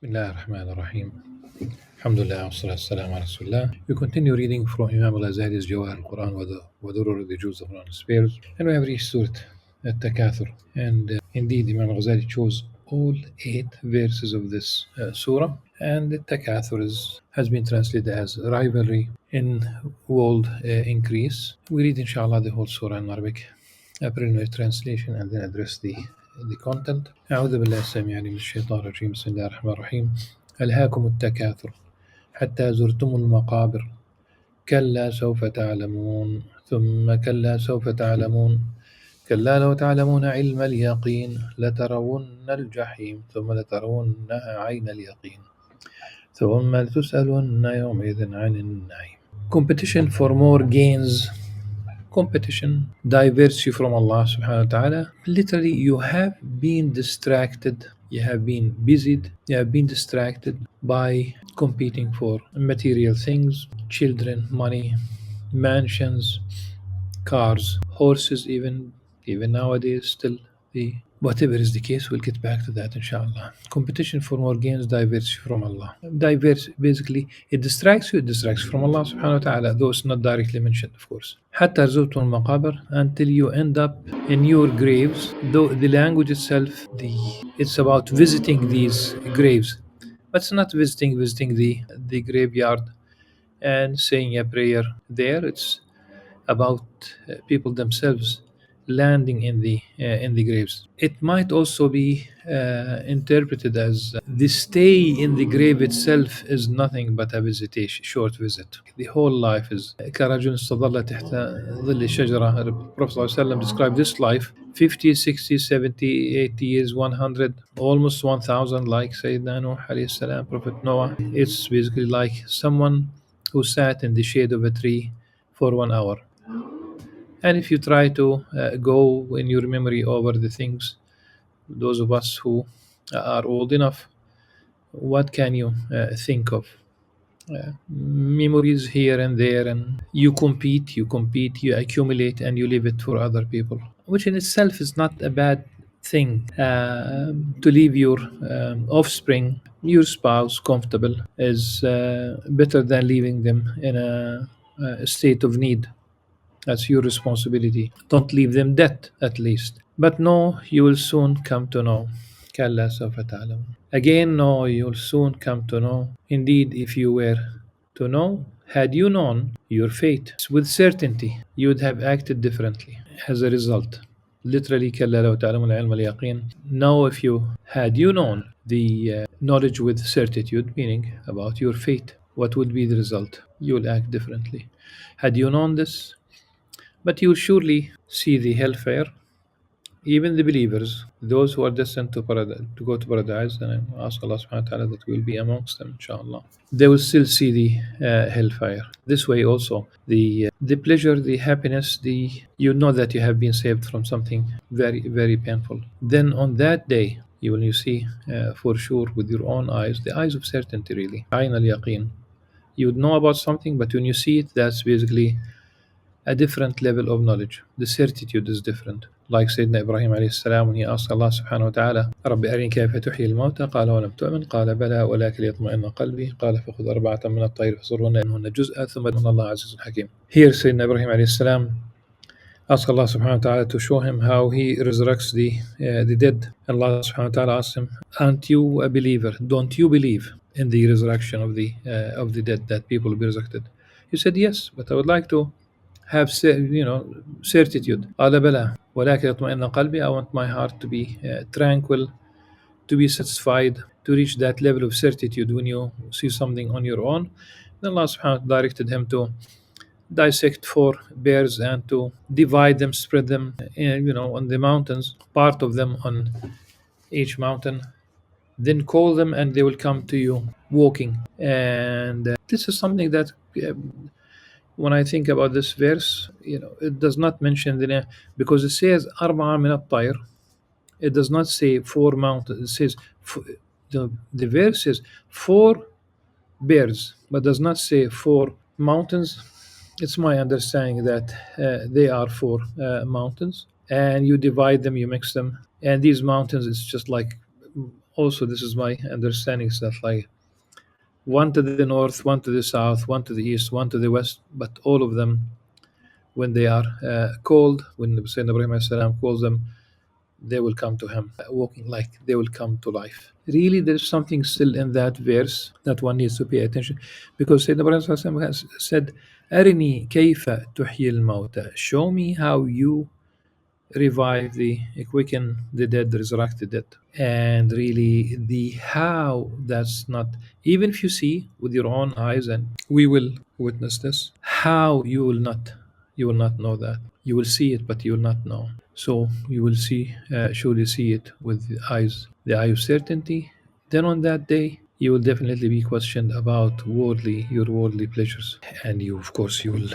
Bismillah ar-Rahman ar-Rahim. Alhamdulillah wa salatu salam ala Rasulullah. We continue reading from Imam Al-Ghazali's Jawahir al-Quran wa Durur the Jews of Quran Spares. And we have reached Surah Al-Takathur. And indeed, Imam Al-Ghazali chose all 8 verses of this surah. And the Takathur has been translated as rivalry in world increase. We read inshallah the whole surah in Arabic, a preliminary translation, and then address the content. أعوذ بالله السميع العليم من الشيطان الرجيم. بسم الله الرحمن الرحيم. ألهاكم التكاثر حتى زرتم المقابر كلا سوف تعلمون ثم كلا سوف تعلمون كلا لو تعلمون علم اليقين لترون الجحيم ثم لترونها عين اليقين ثم لتسألن يومئذ عن النعيم. Competition for more gains, competition diverts you from Allah subhanahu wa ta'ala. Literally, you have been distracted, you have been busied, you have been distracted by competing for material things, children, money, mansions, cars, horses, even nowadays still the whatever is the case, we'll get back to that inshallah. Competition for more gains diverts you from Allah. Diverts, basically, it distracts you from Allah subhanahu wa ta'ala, though it's not directly mentioned, of course. حتى زرتم المقابر, until you end up in your graves, though the language itself, it's about visiting these graves. But it's not visiting the graveyard and saying a prayer there. It's about people themselves landing in the graves. It might also be interpreted as the stay in the grave itself is nothing but a visitation, short visit. The whole life is كرجل استظل تحت ظل الشجرة. The Prophet ﷺ described this life 50, 60, 70, 80 years, 100, almost 1000, like Sayyidina Nuh alayhi salam, Prophet Noah. It's basically like someone who sat in the shade of a tree for 1 hour. And if you try to go in your memory over the things, those of us who are old enough, what can you think of? Memories here and there, and you compete, you accumulate, and you leave it for other people, which in itself is not a bad thing. To leave your offspring, your spouse, comfortable is better than leaving them in a state of need. That's your responsibility. Don't leave them dead, at least. But no, you will soon come to know. كلا سوف تعلم. Again, no, you'll soon come to know. Indeed, if you were to know, had you known your fate with certainty, you would have acted differently as a result. Literally, كلا لو تعلمون علم اليقين. Now, if you had you known the knowledge with certitude, meaning about your fate, what would be the result? You will act differently. Had you known this, but you will surely see the hellfire. Even the believers, those who are destined to paradise, to go to paradise, and I ask Allah subhanahu wa ta'ala that we will be amongst them, inshallah. They will still see the hellfire. This way also, the pleasure, the happiness, you know that you have been saved from something very, very painful. Then on that day, you will see for sure with your own eyes, the eyes of certainty really. Ayn al-yaqeen. You would know about something, but when you see it, that's basically a different level of knowledge. The certitude is different. Like Sayyidina Ibrahim alayhi salam, when he asked Allah subhanahu wa ta'ala, رَبِّ أَرِنِي كَيْفَ تُحْيِي الْمَوْتَى قَالَ وَلَمْ تُؤْمِنْ قَالَ بَلَى وَلَكِنْ لِيَطْمَئِنَّ قَلْبِي قَالَ فَخُذْ أَرْبَعَةً مِنَ الطَّيْرِ فَصُرْهُنَّ مِنْهُنَّ جُزْءًا ثُمَّ إِنَّ اللَّهَ عَزِيزٌ حَكِيمٌ. Here Sayyidina Ibrahim alayhi salam asked Allah subhanahu wa ta'ala to show him how he resurrects the dead. Allah subhanahu wa ta'ala asked him, aren't you a believer? Don't you believe in the resurrection of the dead, that people will be resurrected? He said, yes, but I would like to have certitude. قال بلى ولكن يطمئن قلبي. I want my heart to be tranquil, to be satisfied, to reach that level of certitude when you see something on your own. Then Allah subhanahu wa ta'ala directed him to dissect 4 bears and to divide them, spread them on the mountains, part of them on each mountain, then call them and they will come to you walking. And this is something that when I think about this verse, it does not mention the name, because it says أربعة من الطير. It does not say 4 mountains. It says the verse says 4 bears, but does not say 4 mountains. It's my understanding that they are 4 mountains, and you divide them, you mix them, and these mountains, it's just like Also, this is my understanding, is that like one to the north, one to the south, one to the east, one to the west, but all of them, when they are called, when Sayyidina Ibrahim alayhi salam calls them, they will come to him, walking like they will come to life. Really, there's something still in that verse that one needs to pay attention, because Sayyidina Ibrahim alayhi salam has said, "Arini kayfa tuhyi al-mawta." Show me how you revive the quicken the dead, resurrect the dead. And really, the how, that's not, even if you see with your own eyes, and we will witness this, how you will not know that. You will see it, but you will not know. So you will see, surely see it with the eye of certainty. Then on that day, you will definitely be questioned about your worldly pleasures, and you, of course, you will,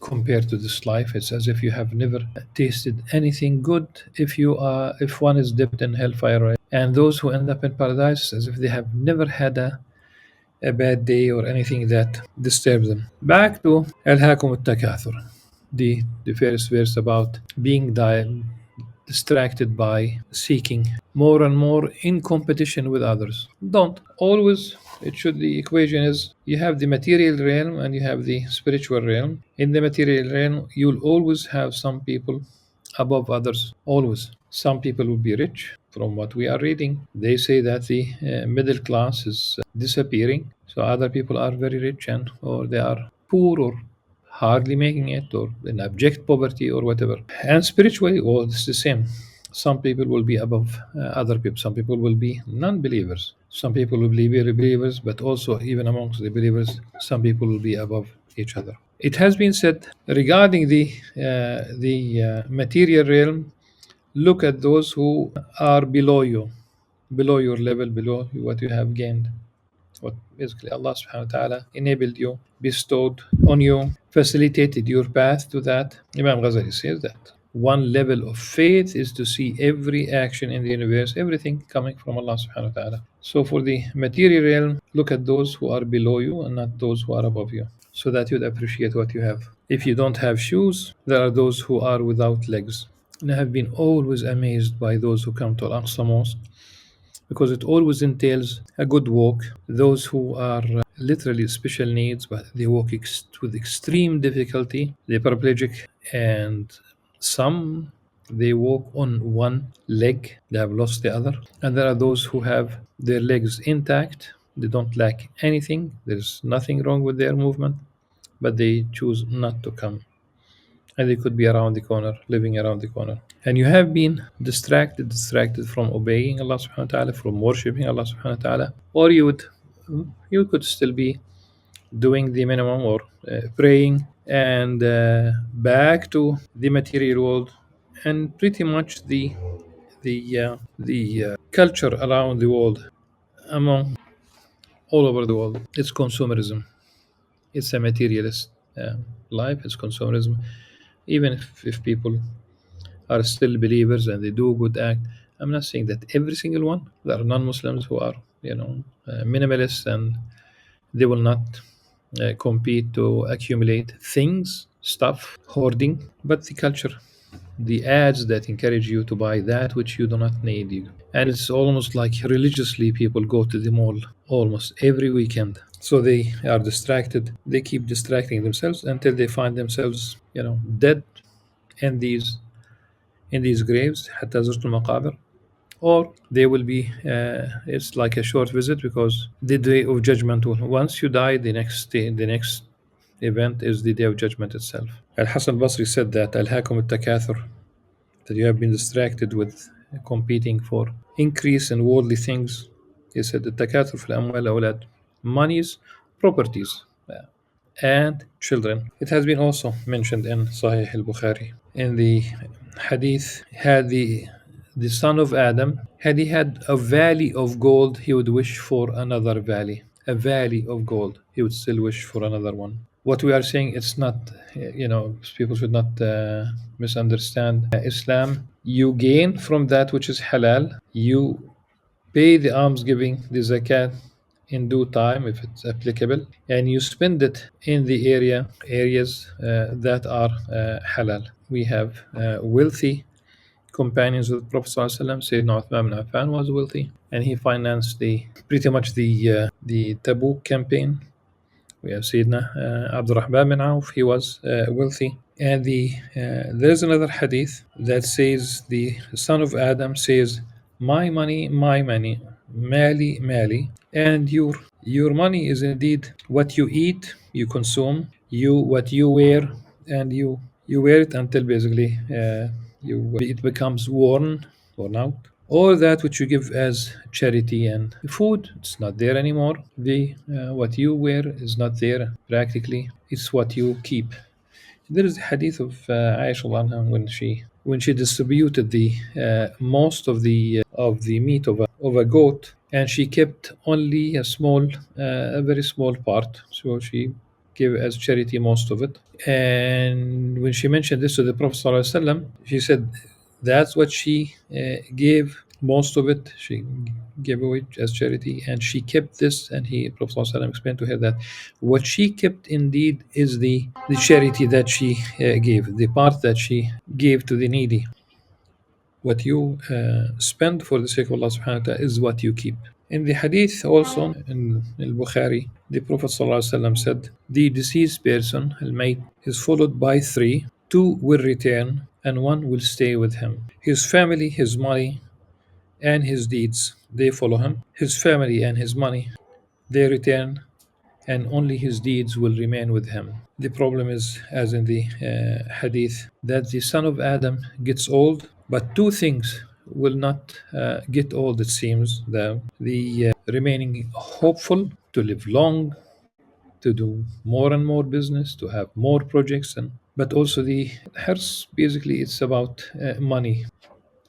compared to this life, it's as if you have never tasted anything good. If one is dipped in hellfire, right? And those who end up in paradise, as if they have never had a bad day or anything that disturbs them. Back to Alhaakum al-Takathur, the first verse about being distracted by seeking more and more in competition with others. Don't always. It should, the equation is, you have the material realm and you have the spiritual realm. In the material realm, you'll always have some people above others. Always, some people will be rich. From what we are reading, they say that the middle class is disappearing. So other people are very rich, and or they are poor or hardly making it, or in abject poverty or whatever. And spiritually, well, it's the same. Some people will be above other people. Some people will be non-believers. Some people will be believers, but also even amongst the believers, some people will be above each other. It has been said regarding the material realm, look at those who are below you, below your level, below what you have gained, what basically Allah subhanahu wa ta'ala enabled you, bestowed on you, facilitated your path to that. Imam Ghazali says that one level of faith is to see every action in the universe, everything coming from Allah subhanahu wa ta'ala. So for the material realm, look at those who are below you and not those who are above you, so that you'd appreciate what you have. If you don't have shoes, there are those who are without legs. And I have been always amazed by those who come to Al-Aqsa Mosque, because it always entails a good walk. Those who are literally special needs, but they walk with extreme difficulty, they're paraplegic, and some they walk on one leg, they have lost the other. And there are those who have their legs intact, they don't lack anything, there's nothing wrong with their movement, but they choose not to come, and they could be around the corner, living around the corner. And you have been distracted from obeying Allah subhanahu wa ta'ala, from worshipping Allah subhanahu wa ta'ala, or you could still be doing the minimum, or praying, and back to the material world. And pretty much the culture around the world, among all over the world, it's consumerism. It's a materialist life. It's consumerism. Even if people are still believers and they do good act. I'm not saying that every single one. There are non-Muslims who are, minimalists, and they will not compete to accumulate things, stuff, hoarding. But the culture, the ads that encourage you to buy that which you do not need, and it's almost like religiously people go to the mall almost every weekend. So they are distracted. They keep distracting themselves until they find themselves, dead in these graves, حتى زرت المقابر, or they will be, it's like a short visit, because the day of judgment will, once you die, the next event is the day of judgment itself. Al-Hasan al-Basri said that al-hakum al-takathur, that you have been distracted with competing for increase in worldly things. He said the takathur fil amwal awlad, monies, properties, and children. It has been also mentioned in Sahih al-Bukhari in the hadith, had the son of Adam, had he had a valley of gold, he would wish for another valley. A valley of gold, he would still wish for another one. What we are saying, it's not, people should not misunderstand Islam. You gain from that which is halal. You pay the almsgiving, the zakat, in due time if it's applicable, and you spend it in the areas that are halal. We have wealthy companions of the Prophet ﷺ, Sayyidina Uthman bin Affan was wealthy, and he financed the pretty much the Tabuk campaign. We have Sayyidina Abdurrahman bin Auf, he was wealthy. And there's another hadith that says the son of Adam says, my money, mali, mali, and your money is indeed what you eat, you consume, you what you wear, and you wear it until basically it becomes worn out, or that which you give as charity. And food, it's not there anymore. The what you wear is not there practically. It's what you keep. There is a hadith of Aisha anha when she distributed the most of the meat of a goat, and she kept only a very small part. So she gave as charity most of it. And when she mentioned this to the Prophet ﷺ, she said that's what she gave most of it. She gave away as charity, and she kept this. And Prophet ﷺ explained to her that what she kept indeed is the charity that she gave, the part that she gave to the needy. What you spend for the sake of Allah subhanahu wa ta'ala is what you keep. In the hadith also in Al-Bukhari, the Prophet ﷺ said, the deceased person, al-mayt, is followed by three. Two will return and one will stay with him. His family, his money, and his deeds, they follow him. His family and his money, they return, and only his deeds will remain with him. The problem is, as in the hadith, that the son of Adam gets old, but two things will not get old, it seems. The remaining hopeful to live long, to do more and more business, to have more projects, and but also the hers, basically it's about money,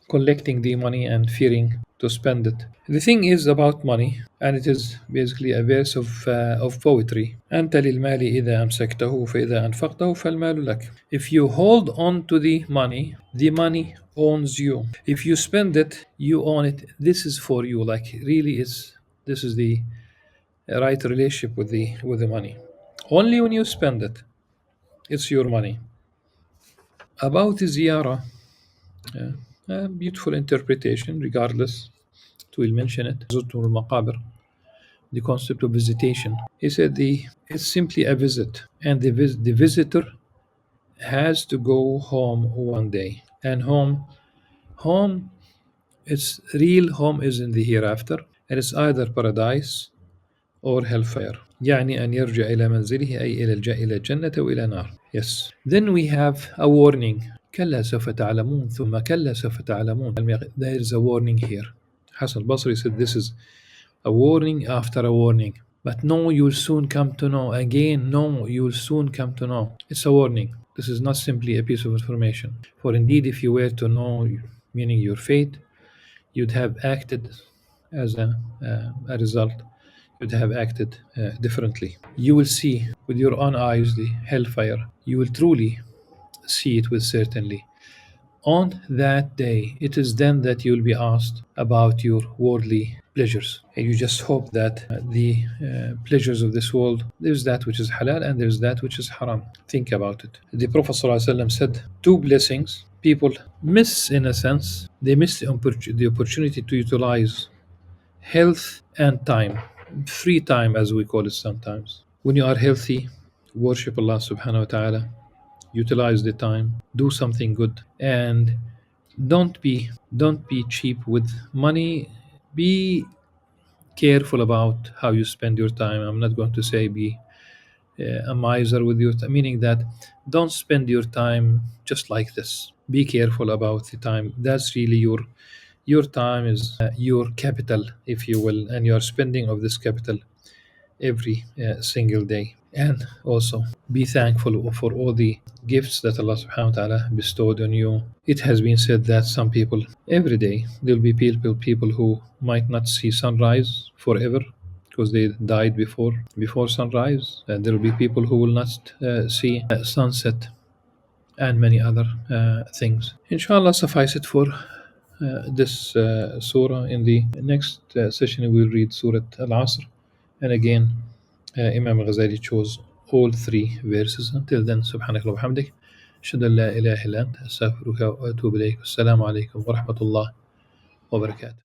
collecting the money and fearing to spend it. The thing is about money, and it is basically a verse of poetry. أنت للمال إذا أمسكته فإذا أنفقته فالمال لك. If you hold on to the money owns you. If you spend it, you own it. This is for you. Like really, this is the right relationship with the money. Only when you spend it, it's your money. About the ziyarah, a beautiful interpretation, regardless. We'll mention it. زرتم المقابر, the concept of visitation. He said it's simply a visit, and the visitor has to go home one day. And home, its real home is in the hereafter, and it's either paradise or hellfire. يعني أن يرجع إلى منزله أي إلى الجنة وإلى نار. Yes. Then we have a warning. كلا سوف تعلمون ثم كلا سوف تعلمون. There is a warning here. Hassan al-Basri said this is a warning after a warning. But no, you'll soon come to know. Again, no, you'll soon come to know. It's a warning. This is not simply a piece of information. For indeed, if you were to know, meaning your fate, you'd have acted as a result. You'd have acted differently. You will see with your own eyes the hellfire. You will truly see it with certainty. On that day, it is then that you will be asked about your worldly pleasures. And you just hope that the pleasures of this world, there's that which is halal and there's that which is haram. Think about it. The Prophet ﷺ said, two blessings people miss, in a sense, they miss the opportunity to utilize health and time, free time as we call it sometimes. When you are healthy, worship Allah subhanahu wa ta'ala, utilize the time, do something good, and don't be cheap with money. Be careful about how you spend your time. I'm not going to say be a miser with your time, meaning that don't spend your time just like this. Be careful about the time. That's really your time is your capital, if you will, and you are spending of this capital every single day. And also be thankful for all the gifts that Allah subhanahu wa ta'ala bestowed on you. It has been said that some people, every day there'll be people who might not see sunrise forever because they died before sunrise, and there will be people who will not see sunset, and many other things. Inshallah, suffice it for this surah. In the next session, we'll read Surah Al-Asr. And again, Imam Al-Ghazali chose all three verses. Until then, subhanakallah wa bihamdik. أشهد أن لا إله إلا أنت أستغفرك وأتوب إليك. والسلام عليكم ورحمة الله وبركاته.